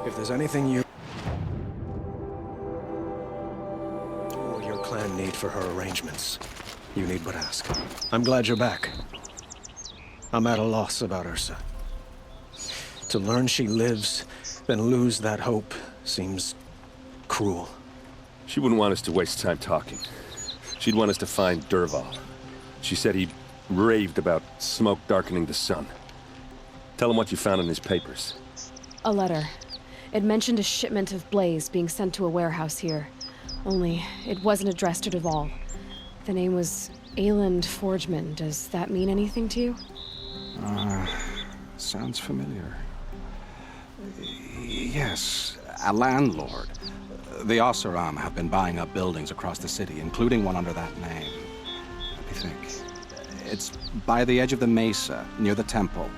If there's anything you or your clan need for her arrangements, you need but ask. I'm glad you're back. I'm at a loss about Ursa. To learn she lives, then lose that hope, seems cruel. She wouldn't want us to waste time talking. She'd want us to find Dervahl. She said he raved about smoke darkening the sun. Tell him what you found in his papers. A letter. It mentioned a shipment of Blaze being sent to a warehouse here. Only, it wasn't addressed to Dervahl. The name was Ayland Forgeman. Does that mean anything to you? Sounds familiar. Yes, a landlord. The Oseram have been buying up buildings across the city, including one under that name. Let me think. It's by the edge of the mesa, near the temple.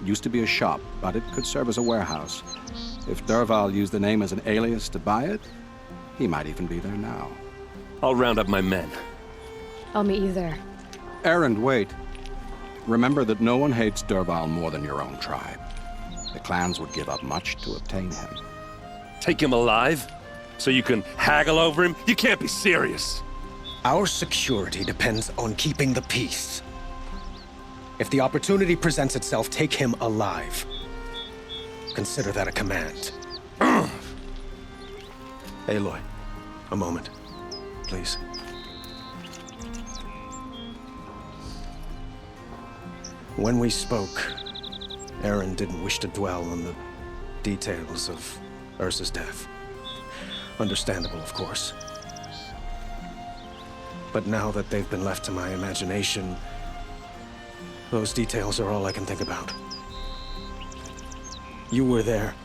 Used to be a shop, but it could serve as a warehouse. If Dervahl used the name as an alias to buy it, he might even be there now. I'll round up my men. I'll meet you there. Erend, wait. Remember that no one hates Dervahl more than your own tribe. The clans would give up much to obtain him. Take him alive? So you can haggle over him? You can't be serious. Our security depends on keeping the peace. If the opportunity presents itself, take him alive. Consider that a command. Aloy, a moment, please. When we spoke, Erend didn't wish to dwell on the details of Ursa's death. Understandable, of course. But now that they've been left to my imagination, those details are all I can think about. You were there.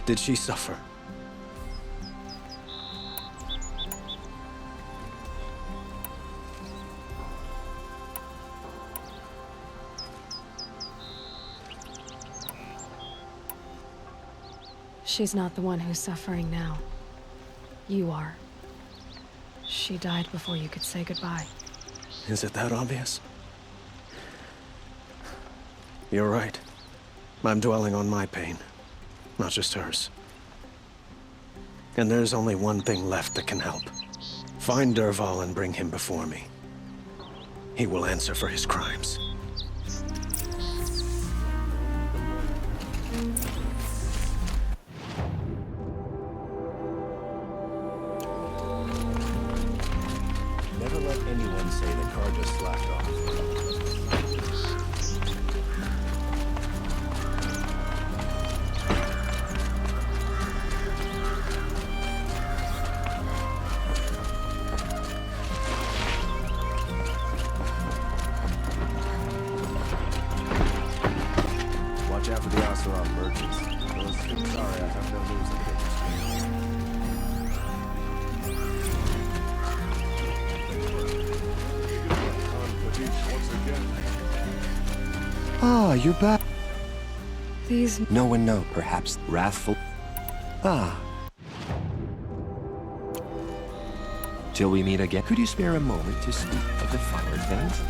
Did she suffer? She's not the one who's suffering now. You are. She died before you could say goodbye. Is it that obvious? You're right. I'm dwelling on my pain, not just hers. And there's only one thing left that can help. Find Dervahl and bring him before me. He will answer for his crimes. Never let anyone say the car just slacked off. Watch out for the Oseram merchants. Those sorry, I'm gonna lose them. Ah, you're back. These... No one know, perhaps wrathful. Ah. Till we meet again, could you spare a moment to speak of the finer things?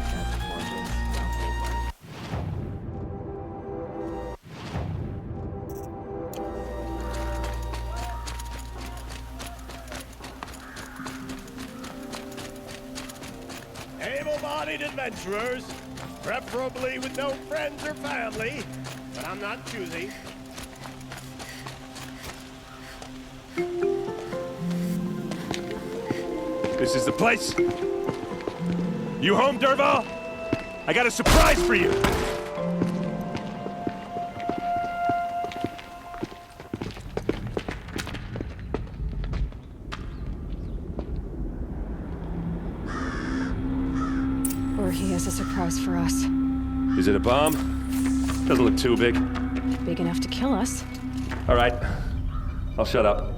Able-bodied adventurers, preferably with no friends or family, but I'm not choosy. This is the place? You home, Dervahl? I got a surprise for you! Or he has a surprise for us. Is it a bomb? Doesn't look too big. Big enough to kill us. All right. I'll shut up.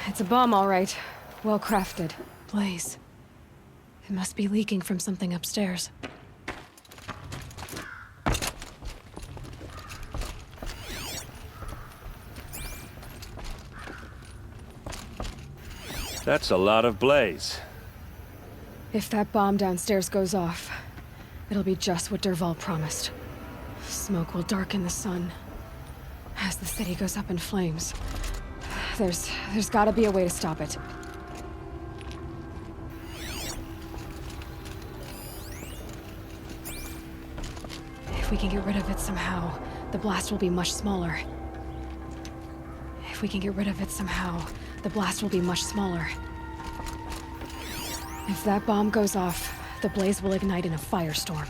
It's a bomb, all right. Well crafted. Blaze. It must be leaking from something upstairs. That's a lot of blaze. If that bomb downstairs goes off, it'll be just what Dervahl promised. Smoke will darken the sun as the city goes up in flames. There's gotta be a way to stop it. If we can get rid of it somehow, the blast will be much smaller. If we can get rid of it somehow, the blast will be much smaller. If that bomb goes off, the blaze will ignite in a firestorm.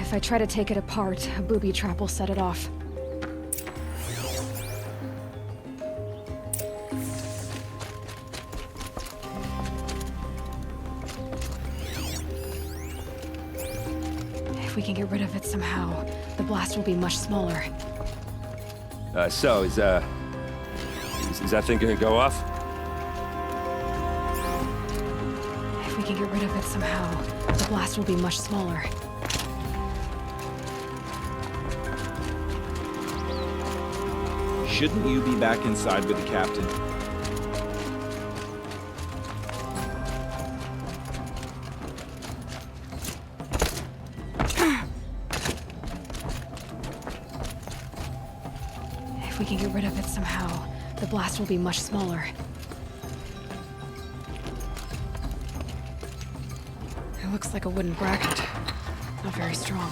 If I try to take it apart, a booby trap will set it off. If we can get rid of it somehow, the blast will be much smaller. So, is that thing gonna go off? If we can get rid of it somehow, the blast will be much smaller. Shouldn't you be back inside with the captain? If we can get rid of it somehow, the blast will be much smaller. It looks like a wooden bracket. Not very strong.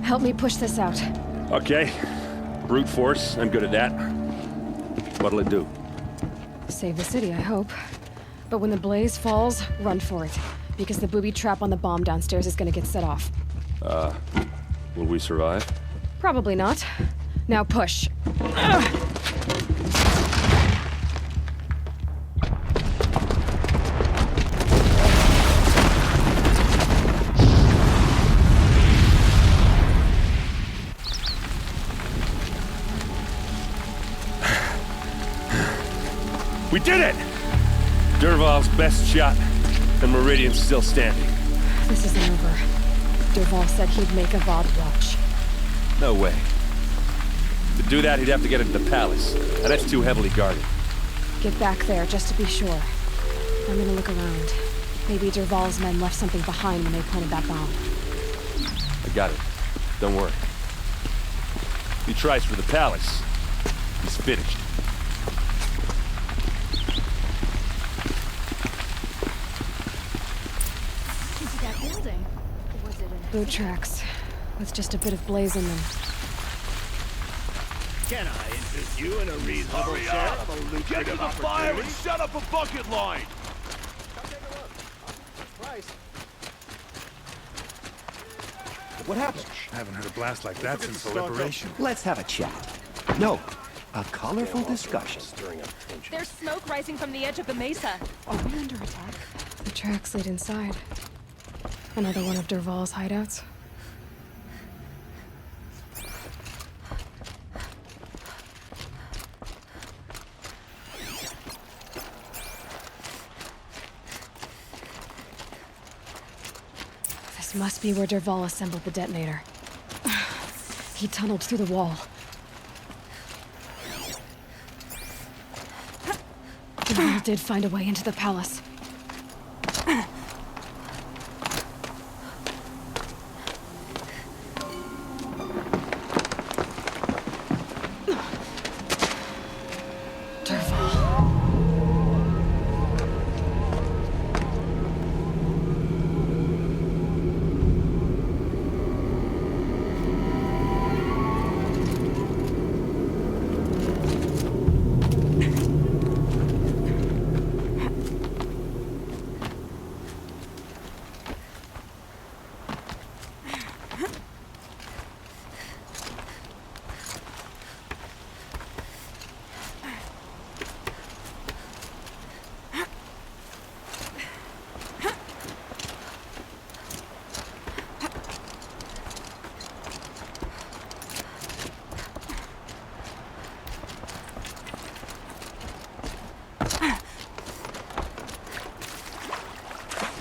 Help me push this out. Okay. Brute force, I'm good at that. What'll it do? Save the city, I hope. But when the blaze falls, run for it. Because the booby trap on the bomb downstairs is gonna get set off. Will we survive? Probably not. Now push. We did it! Dervahl's best shot, and Meridian's still standing. This isn't over. Dervahl said he'd make a VOD watch. No way. To do that, he'd have to get into the palace, and that's too heavily guarded. Get back there, just to be sure. I'm gonna look around. Maybe Dervahl's men left something behind when they planted that bomb. I got it. Don't worry. If he tries for the palace, he's finished. Boot tracks, with just a bit of blaze in them. Can I interest you in a reasonable share of a lucrative Get to the fire and set up a bucket line! What happened? I haven't heard a blast like that since the liberation. Let's have a chat. No, a colorful discussion. There's smoke rising from the edge of the mesa. Are we under attack? The tracks lead inside. Another one of Dervahl's hideouts. This must be where Dervahl assembled the detonator. He tunneled through the wall. Dervahl did find a way into the palace.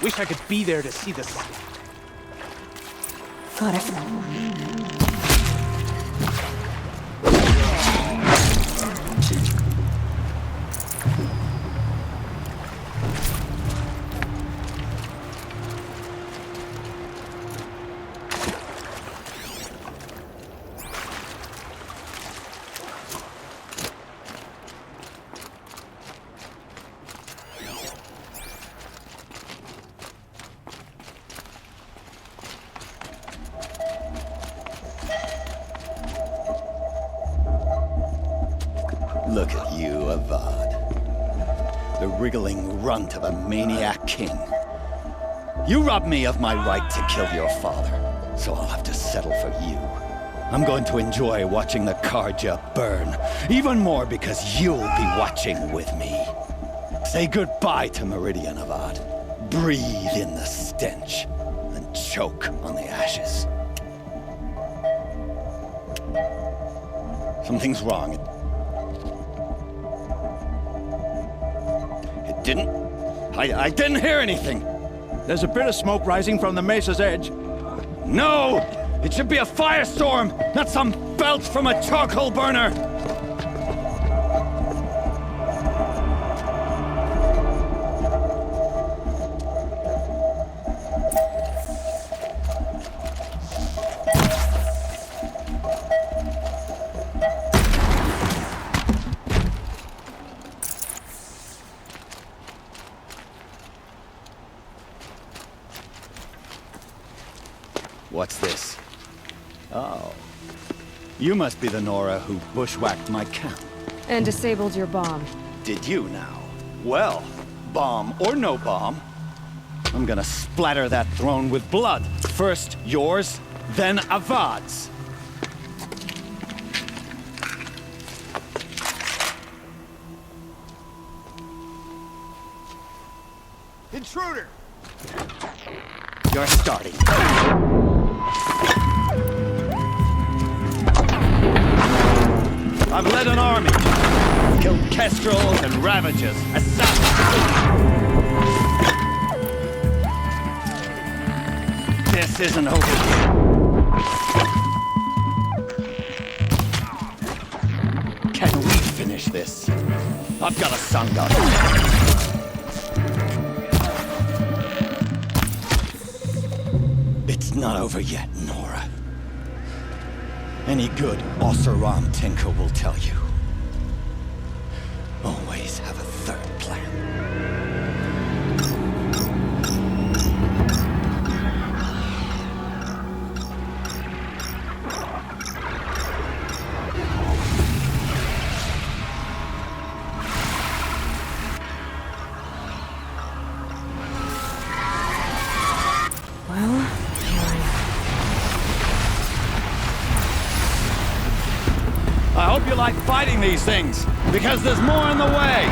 Wish I could be there to see this. God, I forgot. Look at you, Avad. The wriggling runt of a maniac king. You robbed me of my right to kill your father, so I'll have to settle for you. I'm going to enjoy watching the Carja burn, even more because you'll be watching with me. Say goodbye to Meridian, Avad. Breathe in the stench, and choke on the ashes. Something's wrong. I didn't hear anything. There's a bit of smoke rising from the mesa's edge. No! It should be a firestorm, not some belch from a charcoal burner! What's this? Oh. You must be the Nora who bushwhacked my camp. And disabled your bomb. Did you now? Well, bomb or no bomb, I'm gonna splatter that throne with blood. First yours, then Avad's. Intruder! You're starting. I've led an army, killed kestrels and ravagers, assassins. This isn't over yet. Can we finish this? I've got a sun god. It's not over yet, Nora. Any good Oseram tinker will tell you. Always have a third plan. Well, here I am. I hope you like fighting these things, because there's more in the way!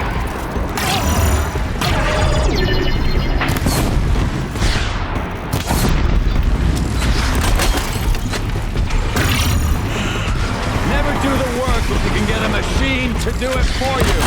Never do the work if you can get a machine to do it for you!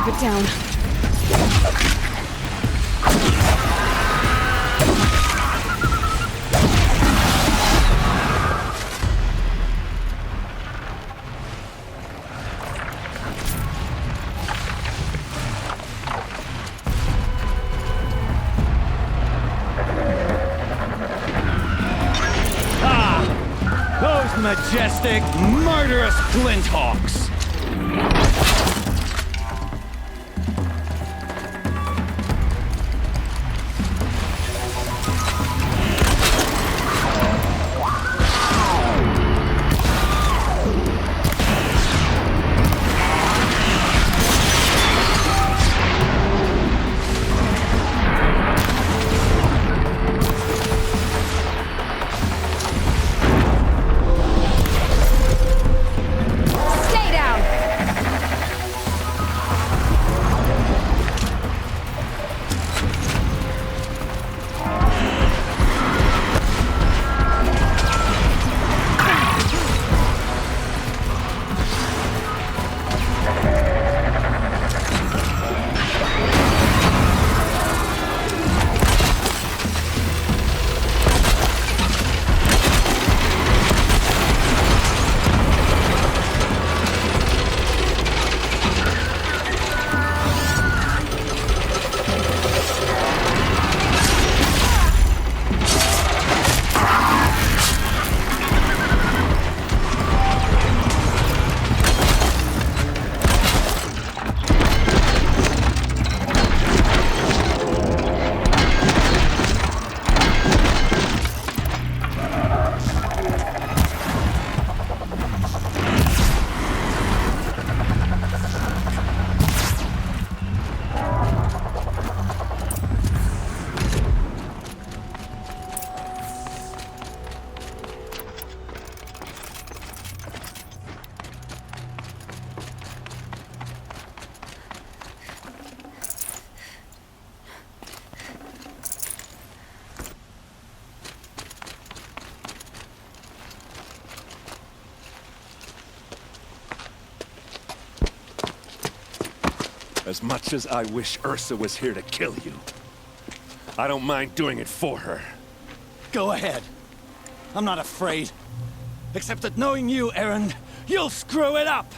Keep it down. Those majestic, murderous Glinthawks! As much as I wish Ursa was here to kill you, I don't mind doing it for her. Go ahead. I'm not afraid. Except that knowing you, Erend, you'll screw it up!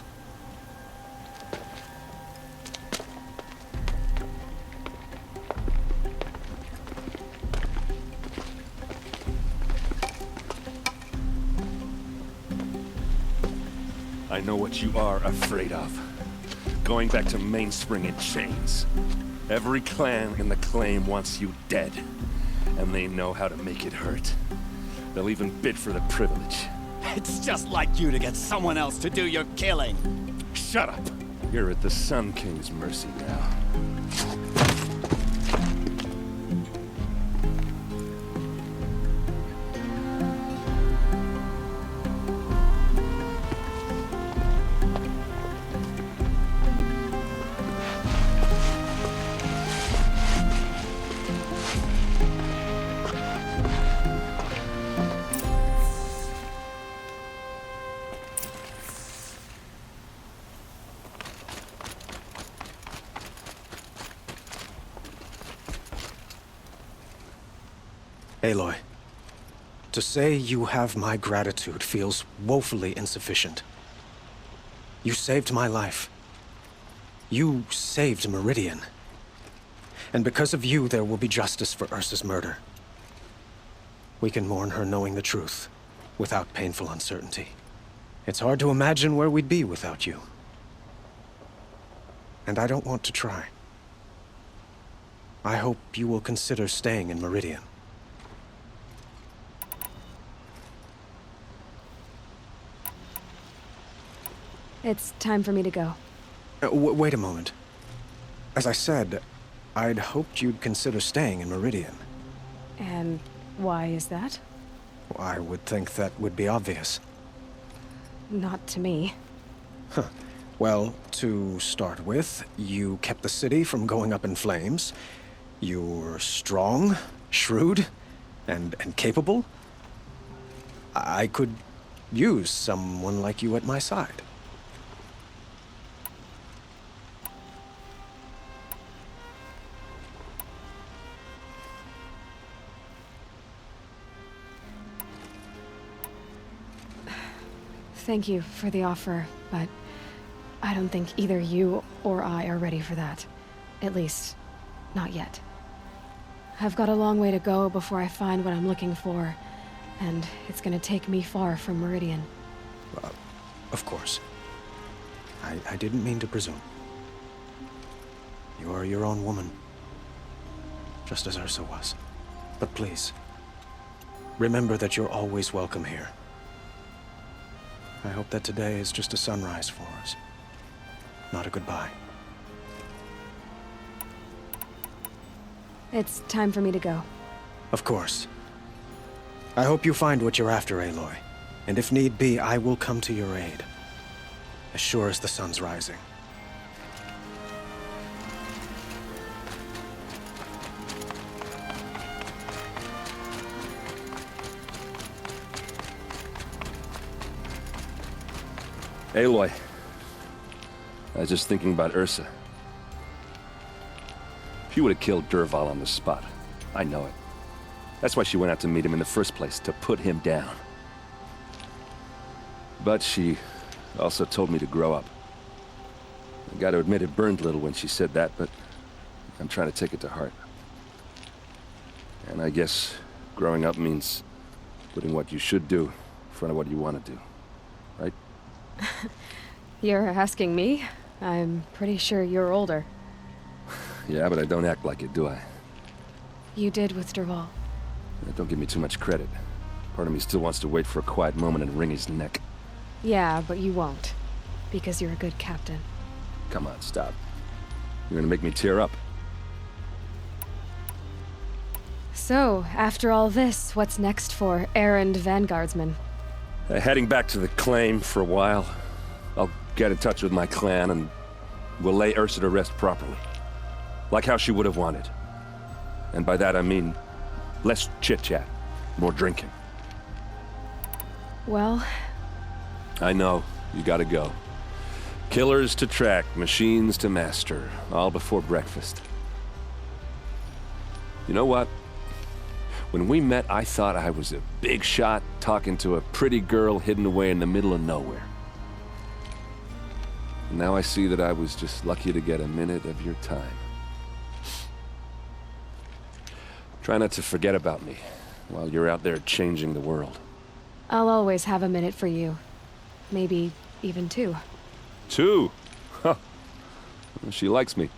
I know what you are afraid of. Going back to Mainspring in chains. Every clan in the claim wants you dead. And they know how to make it hurt. They'll even bid for the privilege. It's just like you to get someone else to do your killing. Shut up! You're at the Sun King's mercy now. Aloy, to say you have my gratitude feels woefully insufficient. You saved my life. You saved Meridian. And because of you, there will be justice for Ursa's murder. We can mourn her knowing the truth, without painful uncertainty. It's hard to imagine where we'd be without you. And I don't want to try. I hope you will consider staying in Meridian. It's time for me to go. Wait a moment. As I said, I'd hoped you'd consider staying in Meridian. And why is that? I would think that would be obvious. Not to me. Well, to start with, you kept the city from going up in flames. You're strong, shrewd, and capable. I could use someone like you at my side. Thank you for the offer, but I don't think either you or I are ready for that. At least, not yet. I've got a long way to go before I find what I'm looking for, and it's gonna take me far from Meridian. Of course. I didn't mean to presume. You're your own woman, just as Ursa was. But please, remember that you're always welcome here. I hope that today is just a sunrise for us, not a goodbye. It's time for me to go. Of course. I hope you find what you're after, Aloy. And if need be, I will come to your aid. As sure as the sun's rising. Aloy, I was just thinking about Ursa. She would have killed Dervahl on the spot. I know it. That's why she went out to meet him in the first place, to put him down. But she also told me to grow up. I gotta admit it burned a little when she said that, but I'm trying to take it to heart. And I guess growing up means putting what you should do in front of what you want to do, right? You're asking me? I'm pretty sure you're older. Yeah, but I don't act like it, do I? You did with Dervahl. Don't give me too much credit. Part of me still wants to wait for a quiet moment and wring his neck. Yeah, but you won't. Because you're a good captain. Come on, stop. You're gonna make me tear up. So, after all this, what's next for Erend Vanguardsman? Heading back to the claim for a while. I'll get in touch with my clan and we'll lay Ursa to rest properly. Like how she would have wanted. And by that I mean less chit-chat, more drinking. Well... I know, you gotta go. Killers to track, machines to master, all before breakfast. You know what? When we met, I thought I was a big shot talking to a pretty girl hidden away in the middle of nowhere. And now I see that I was just lucky to get a minute of your time. Try not to forget about me while you're out there changing the world. I'll always have a minute for you. Maybe even two. 2? Huh. She likes me.